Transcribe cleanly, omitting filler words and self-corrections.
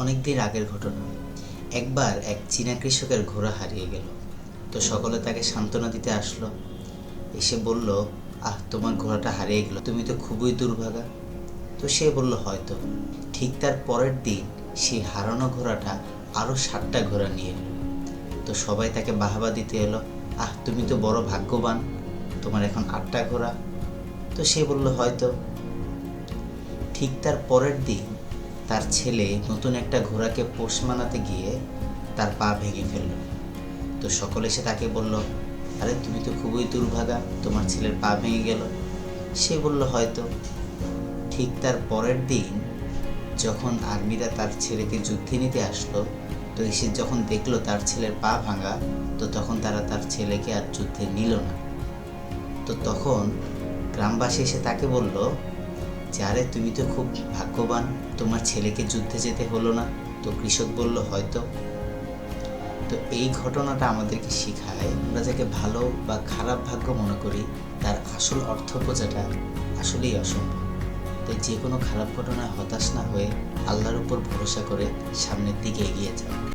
অনেক দিন আগের ঘটনা। একবার এক চীনা কৃষকের ঘোড়া হারিয়ে গেল। তো সকলে তাকে সান্ত্বনা দিতে আসলো। এসে বলল, তোমার ঘোড়াটা হারিয়ে গেল, তুমি তো খুবই দুর্ভাগা। তো সে বলল, হয়তো। ঠিক তার পরের দিন সেই হারানো ঘোড়াটা আরও 7টা ঘোড়া নিয়ে এলো। তো সবাই তাকে বাহবা দিতে এলো, তুমি তো বড় ভাগ্যবান, তোমার এখন 8টা ঘোড়া। তো সে বলল, হয়তো। ঠিক তার পরের দিন তার ছেলে নতুন একটা ঘোড়াকে পোষ মানাতে গিয়ে তার পা ভেঙে ফেলল। তো সকলে এসে তাকে বলল, আরে তুমি তো খুবই দুর্ভাগা, তোমার ছেলের পা ভেঙে গেল। সে বলল, হয়তো। ঠিক তার পরের দিন যখন আর্মিরা তার ছেলেকে যুদ্ধে নিতে আসলো, তো এসে যখন দেখলো তার ছেলের পা ভাঙা, তো তখন তারা তার ছেলেকে আর যুদ্ধে নিল না। তো তখন গ্রামবাসী এসে তাকে বলল যে, আরে তুমি তো খুব ভাগ্যবান, তোমার ছেলেকে যুদ্ধে যেতে হলো না। তো কৃষক বলল, হয়তো। তো এই ঘটনাটা আমাদেরকে শেখায়, আমরা যাকে ভালো বা খারাপ ভাগ্য মনে করি তার আসল অর্থ বোঝাটা আসলেই অসম্ভব। তাই যে কোনো খারাপ ঘটনায় হতাশ না হয়ে আল্লাহর উপর ভরসা করে সামনের দিকে এগিয়ে যাও।